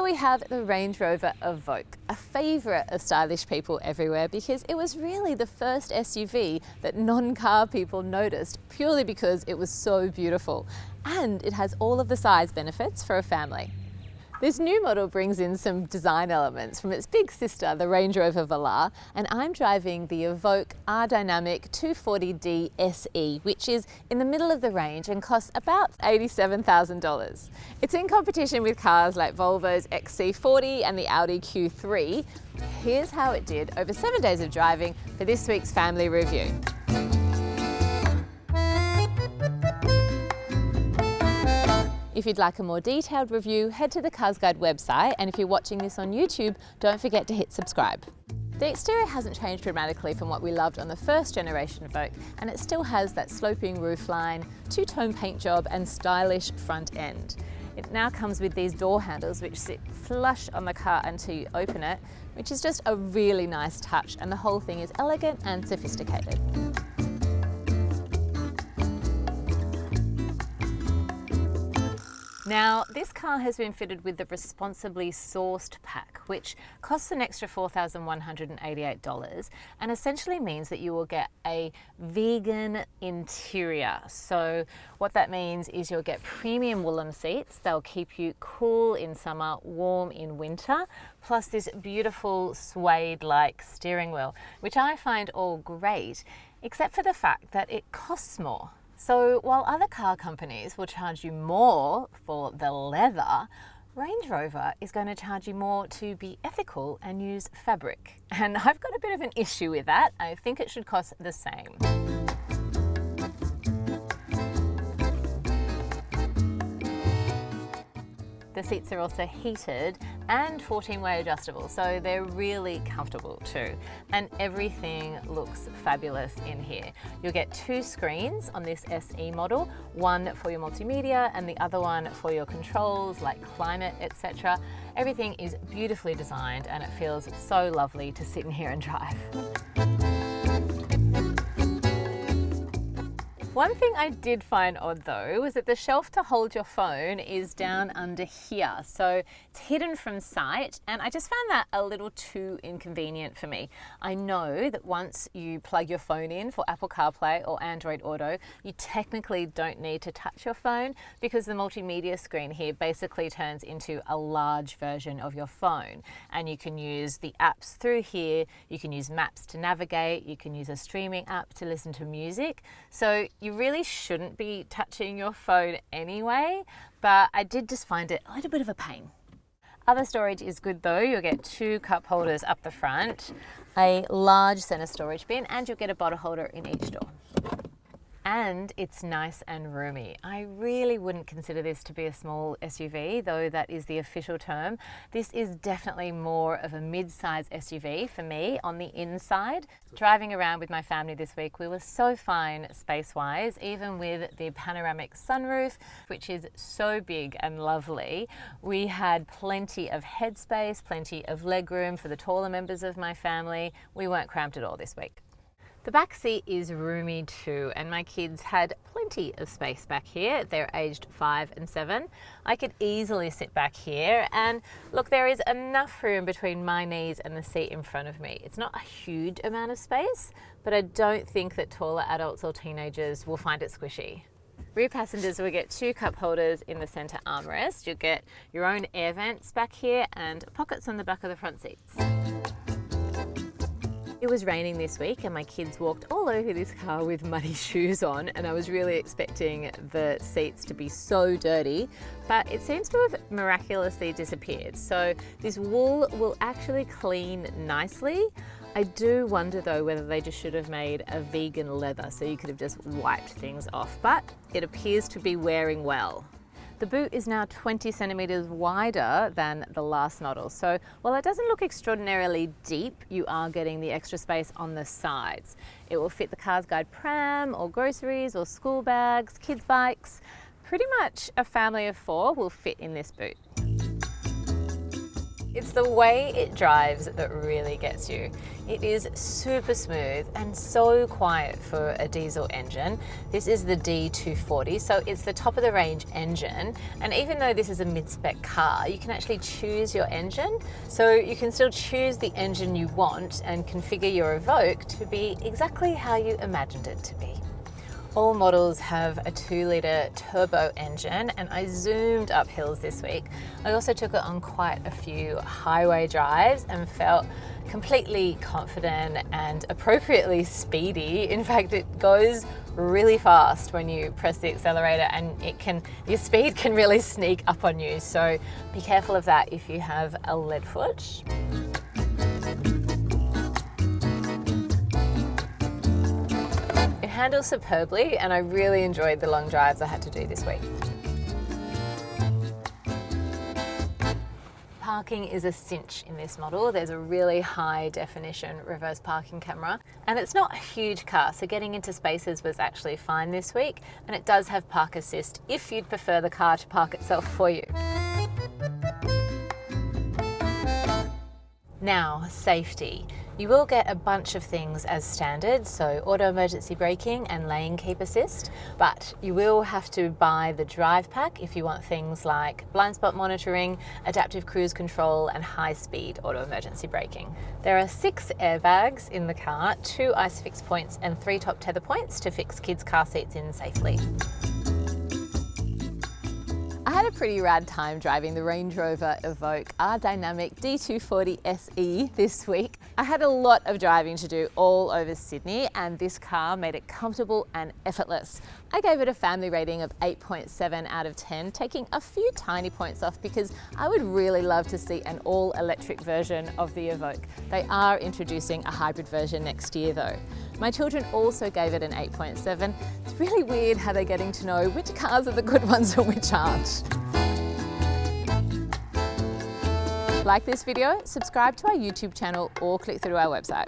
we have the Range Rover Evoque, a favourite of stylish people everywhere because it was really the first SUV that non-car people noticed purely because it was so beautiful. And it has all of the size benefits for a family. This new model brings in some design elements from its big sister, the Range Rover Velar, and I'm driving the Evoque RDynamic D240 SE, which is in the middle of the range and costs about $87,000. It's in competition with cars like Volvo's XC40 and the Audi Q3. Here's how it did over 7 days of driving for this week's family review. If you'd like a more detailed review, head to the CarsGuide website, and if you're watching this on YouTube, don't forget to hit subscribe. The exterior hasn't changed dramatically from what we loved on the first generation Evoque, and it still has that sloping roofline, two-tone paint job and stylish front end. It now comes with these door handles which sit flush on the car until you open it, which is just a really nice touch, and the whole thing is elegant and sophisticated. Now, this car has been fitted with the responsibly sourced pack, which costs an extra $4,188 and essentially means that you will get a vegan interior. So what that means is you'll get premium woolen seats. They'll keep you cool in summer, warm in winter, plus this beautiful suede-like steering wheel, which I find all great, except for the fact that it costs more. So while other car companies will charge you more for the leather, Range Rover is going to charge you more to be ethical and use fabric. And I've got a bit of an issue with that. I think it should cost the same. The seats are also heated and 14-way adjustable, so they're really comfortable too. And everything looks fabulous in here. You'll get two screens on this SE model, one for your multimedia and the other one for your controls like climate, etc. Everything is beautifully designed and it feels so lovely to sit in here and drive. One thing I did find odd though was that the shelf to hold your phone is down under here, so it's hidden from sight, and I just found that a little too inconvenient for me. I know that once you plug your phone in for Apple CarPlay or Android Auto, you technically don't need to touch your phone because the multimedia screen here basically turns into a large version of your phone, and you can use the apps through here, you can use maps to navigate, you can use a streaming app to listen to music, so you really shouldn't be touching your phone anyway, but I did just find it a little bit of a pain. Other storage is good though. You'll get two cup holders up the front, a large center storage bin, and you'll get a bottle holder in each door. And it's nice and roomy. I really wouldn't consider this to be a small SUV, though that is the official term. This is definitely more of a mid-size SUV for me on the inside. Driving around with my family this week, we were so fine space-wise, even with the panoramic sunroof, which is so big and lovely. We had plenty of headspace, plenty of legroom for the taller members of my family. We weren't cramped at all this week. The back seat is roomy too, and my kids had plenty of space back here. They're aged 5 and 7. I could easily sit back here, and look, there is enough room between my knees and the seat in front of me. It's not a huge amount of space, but I don't think that taller adults or teenagers will find it squishy. Rear passengers will get two cup holders in the center armrest. You'll get your own air vents back here and pockets on the back of the front seats. It was raining this week and my kids walked all over this car with muddy shoes on, and I was really expecting the seats to be so dirty, but it seems to have miraculously disappeared. So this wool will actually clean nicely. I do wonder though whether they just should have made a vegan leather so you could have just wiped things off, but it appears to be wearing well. The boot is now 20 centimeters wider than the last model, so while it doesn't look extraordinarily deep, you are getting the extra space on the sides. It will fit the CarsGuide pram or groceries or school bags, kids' bikes. Pretty much a family of 4 will fit in this boot. It's the way it drives that really gets you. It is super smooth and so quiet for a diesel engine. This is the D240, so it's the top of the range engine. And even though this is a mid-spec car, you can actually choose your engine. So you can still choose the engine you want and configure your Evoque to be exactly how you imagined it to be. All models have a 2-litre turbo engine, and I zoomed up hills this week. I also took it on quite a few highway drives and felt completely confident and appropriately speedy. In fact, it goes really fast when you press the accelerator, and your speed can really sneak up on you. So be careful of that if you have a lead foot. It handles superbly, and I really enjoyed the long drives I had to do this week. Parking is a cinch in this model. There's a really high definition reverse parking camera, and it's not a huge car, so getting into spaces was actually fine this week, and it does have park assist if you'd prefer the car to park itself for you. Now, safety. You will get a bunch of things as standard, so auto emergency braking and lane keep assist, but you will have to buy the drive pack if you want things like blind spot monitoring, adaptive cruise control, and high-speed auto emergency braking. There are 6 airbags in the car, 2 ISOFIX points, and 3 top tether points to fix kids' car seats in safely. I had a pretty rad time driving the Range Rover Evoque RDynamic D240 SE this week. I had a lot of driving to do all over Sydney, and this car made it comfortable and effortless. I gave it a family rating of 8.7 out of 10, taking a few tiny points off because I would really love to see an all-electric version of the Evoque. They are introducing a hybrid version next year though. My children also gave it an 8.7. It's really weird how they're getting to know which cars are the good ones and which aren't. Like this video, subscribe to our YouTube channel, or click through our website.